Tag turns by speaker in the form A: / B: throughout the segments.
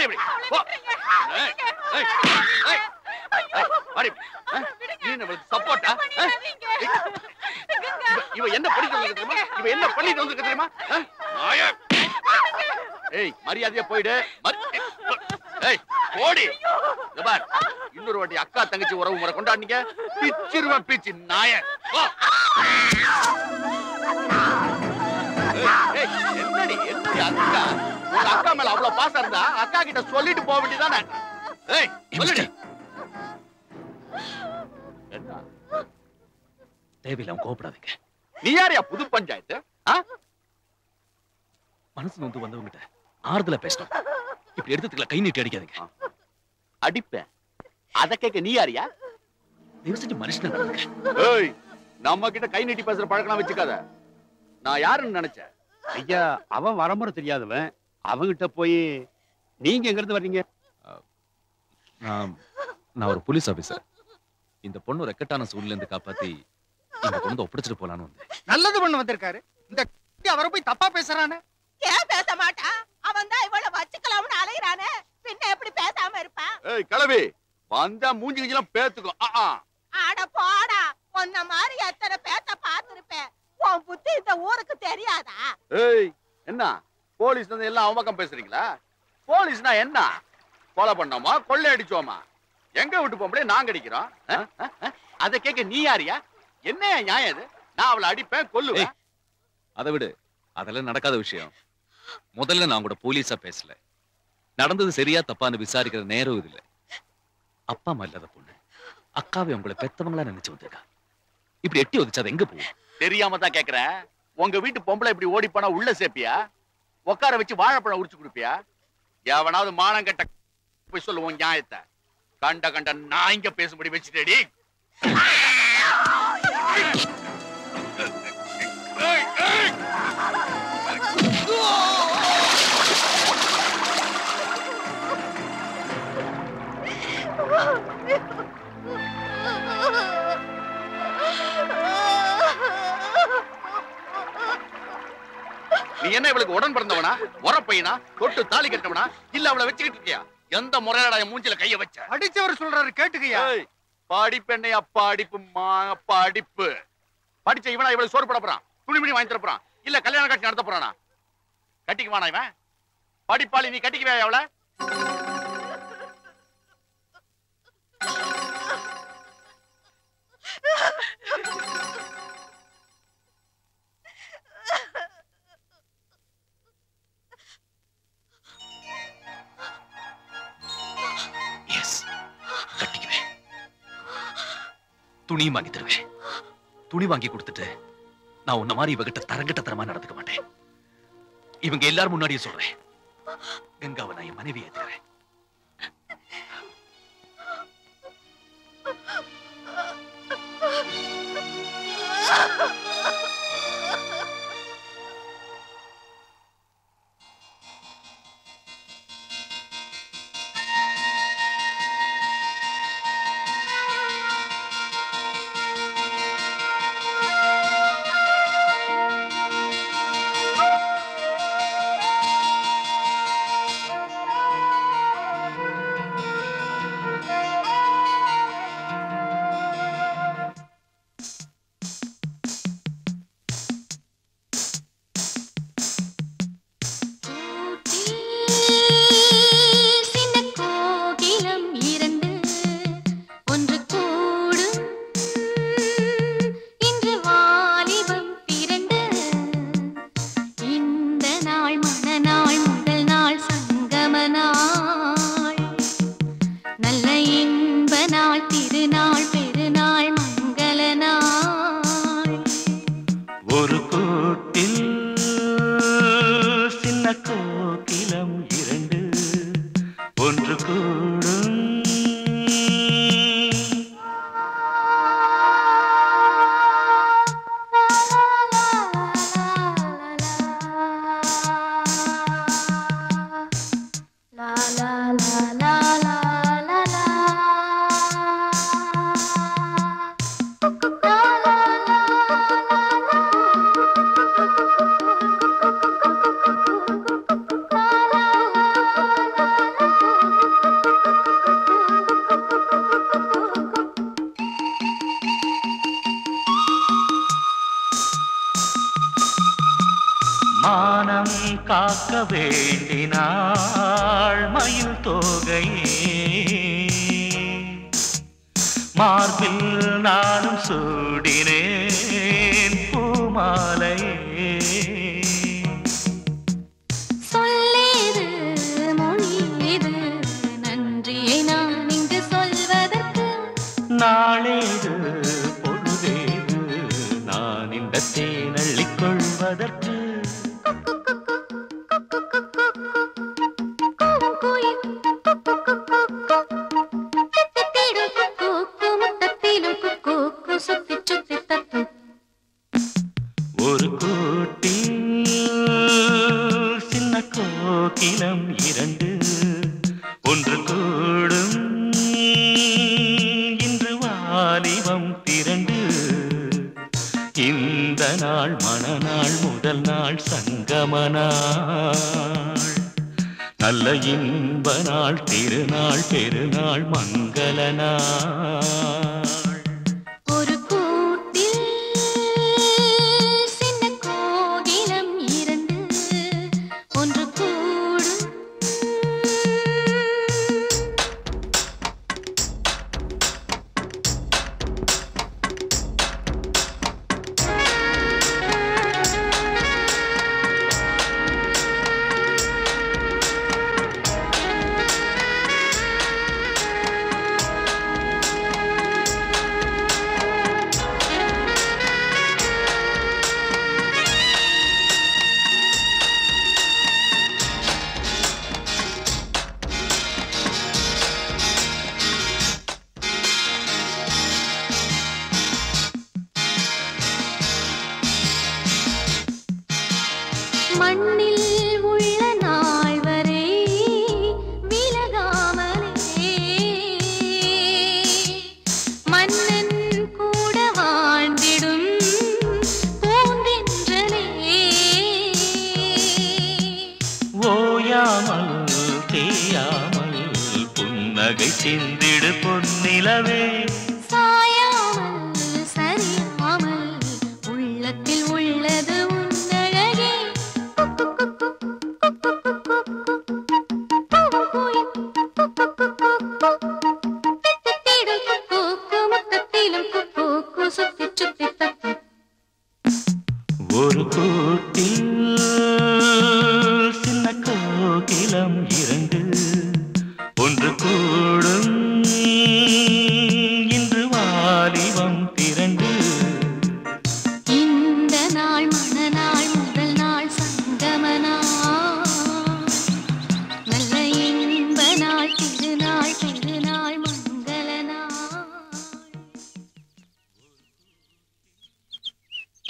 A: இப்படி போ. நீ நம்மளுக்கு சப்போர்ட்டா? இவ என்ன பண்ணிட்டு வந்து தெரியுமா? இவ என்ன பண்ணிட்டு வந்து தெரியுமா? ஏய் மரியாதையா போயிடு. ஏய் ஓடி. பார் இன்னொரு வாட்டி அக்கா தங்கச்சி உறவு முறை கொண்டாடினீங்க பிச்சிருவன் பிச்சு நாய. என்னடி என்னடி அக்கா உங்க அக்கா மேல அவ்வளவு பாசம் இருந்தா அக்கா கிட்ட சொல்லிட்டு போக வேண்டியதானே? ஏய் சொல்லுடி. என்ன
B: தேவையில்லாம கோபப்படாதீங்க.
A: நீ யாரையா புது பஞ்சாயத்து?
B: மனசு நொந்து வந்தவங்கிட்ட ஆறுதலா பேசணும். இப்படி எடுத்துக்கல கை நீட்டி அடிக்காதீங்க.
A: அடிப்பேன். அத கேட்க நீ யாரியா?
B: தயவு செஞ்சு மனுஷன நடந்துங்க.
A: ஏய் நம்ம கிட்ட கை நீட்டி பேசுற பழக்கம் வச்சுக்காத. நான் யாருன்னு நினைச்சேன்?
C: ஐயா அவன் வரமுறை தெரியாதவன். அவங்கிட்ட போய் நீங்க எங்க இருந்து வர்றீங்க?
B: நான் ஒரு போலீஸ் ஆபீசர். இந்த பொண்ணு ரெக்கட்டான சூழ்நிலை இருந்து காப்பாத்தி இந்த பொண்ணு ஒப்படைச்சிட்டு போலான்னு வந்தேன்.
D: நல்லது பண்ண வந்திருக்காரு. இந்த அவரை போய் தப்பா பேசுறானே.
E: ஏன் பேச மாட்டா? அவன் தான் இவ்வளவு வச்சுக்கலாம்னு அலையறானே. பின்ன எப்படி பேசாம இருப்பான்?
A: ஏய் கிளவி வந்தா மூஞ்சி கிஞ்சிலாம் பேத்துக்கும்.
E: அட போடா. உன்ன மாதிரி எத்தனை பேத்த பாத்துருப்பேன். உன் புத்தி இந்த ஊருக்கு தெரியாதா?
A: ஏய் என்ன போலீஸ் வந்து எல்லாம் அவமக்கம் பேசுறீங்களா? போலீஸ்னா என்ன? கொலை பண்ணோமா கொள்ளை அடிச்சோமா? எங்க விட்டு போம்பளே நாங்க அடிக்கிறோம். அத கேட்க நீ யாரியா? என்ன நியாயம் இது? நான் அவளை அடிப்பேன் கொல்லுவேன்.
B: அதை விடு, அதெல்லாம் நடக்காத விஷயம். முதல்ல நான் கூட போலீஸா பேசல. நடந்தது சரியா தப்பான்னு விசாரிக்கிற நேரம் இது இல்ல. அப்பா அம்மா இல்லாத பொண்ணு அக்காவை உங்களை பெத்தவங்களா நினைச்சு வந்திருக்கா. இப்படி எட்டி ஒதிச்சு அது எங்க போகும்?
A: தெரியாம தான் கேக்குறேன். உங்க வீட்டு பொம்பளை இப்படி ஓடி போனா உள்ள சேப்பியா? உட்கார வச்சு வாழைப்பழம் உரிச்சு கொடுப்பியா? எவனாவது மானம் கட்ட போய் சொல்லுவோம் நியாயத்தை. கண்ட கண்ட நான் இங்க பேசும்படி வச்சுட்டேடி. நீ என்ன இவளுக்கு உடன் பிறந்தவனா? உரப்பையனா? தொட்டு தாலி கட்டவனா? இல்ல அவளை வச்சுக்கிட்டு இருக்கியா? எந்த முறையாட மூஞ்சில கைய வச்ச?
D: அடிச்சவர் சொல்றாரு கேட்டுக்கையா.
A: படிப்பெண்ணையா படிப்பு படிப்பு படிச்ச இவனா இவளை சோறு பட போறான், துணிமணி வாங்கி தர போறான், இல்ல கல்யாண காட்சி நடத்த போறானா? கட்டிக்குவானா இவன்? படிப்பாளி நீ கட்டிக்குவே அவளை?
B: துணி வாங்கி தருவேன். துணி வாங்கி கொடுத்துட்டு நான் உன்ன மாதிரி இவகிட்ட தரங்கட்ட தரமா நடந்துக்க மாட்டேன். இவங்க எல்லாரும் முன்னாடியே சொல்றேன், கங்காவை நான் என் மனைவி ஏத்துக்கிறேன்.
F: காக்க வேண்டினாள் மயில் தோகையே மார்பில் நானும் சூடினேன் பூமாலையே
G: சொல்லேது மொழியேது நன்றியை நான் இங்கு சொல்வதற்கு
F: நாளேது பொழுதேது நான் இந்த தேனள்ளிக் கொள்வதற்கு ஒரு கூட்டில் சின்ன கோகிலம் இரண்டு ஒன்று கூடும் இன்று வாலிபம் திரண்டு இந்த நாள் மணநாள் முதல் நாள் சங்கம நாள் நல்ல இன்ப நாள் திருநாள் பெருநாள் மங்கள நாள்
G: ஒரு கூட்டில் சின்ன கோகிலம் இரண்டு ஒன்று கூடும் மண்ணில் உள்ள நாள் வரை விலகாமலே மன்னன் கூட வாழ்ந்திடும் பூந்தென்றலே
F: ஓயாமல் தேயாமல் புன்னகை சிந்திடு பொன்னிலவே
G: சாயாமல் சரியாமல் உள்ளத்தில் உள்ளது உன்னழகே
F: ஒரு கூட்டில் சின்ன கோகிலம் இரண்டு ஒன்று கூடும் இன்று வாலிபம் திரண்டு
G: இந்த நாள் மணநாள் முதல் நாள் சங்கம நாள் நல்ல இன்ப நாள் திருநாள் பெருநாள் மங்கள நாள்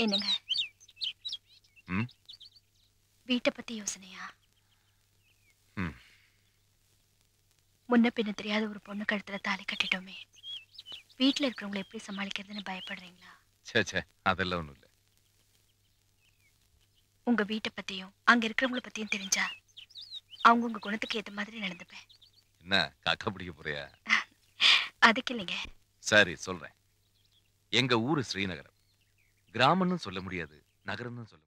G: என்னங்க
B: ம்?
G: வீட்டை பத்தி யோசனையா
B: ம்.
G: முன்ன பின்ன தெரியாத ஒரு பொண்ணு கழுத்துல தாலி கட்டிட்டோமே வீட்டுல இருக்கிறவங்களை எப்படி சமாளிக்கிறதுன்னு பயப்படுறீங்களா
B: சே அதெல்லாம் ஒண்ணும் இல்ல.
G: உங்க வீட்டை பத்தியும் அங்க இருக்கிறவங்கள பத்தியும் தெரிஞ்சா அவங்க உங்க குணத்துக்கு ஏத்த மாதிரி நடந்துப்பேன்
B: என்ன காக்கா பிடிக்க போறியா?
G: அதுக்கு இல்லைங்க
B: சரி சொல்றேன். எங்க ஊரு ஸ்ரீநகரம். கிராமம்னு சொல்ல முடியாது, நகரம்னு சொல்ல முடியாது.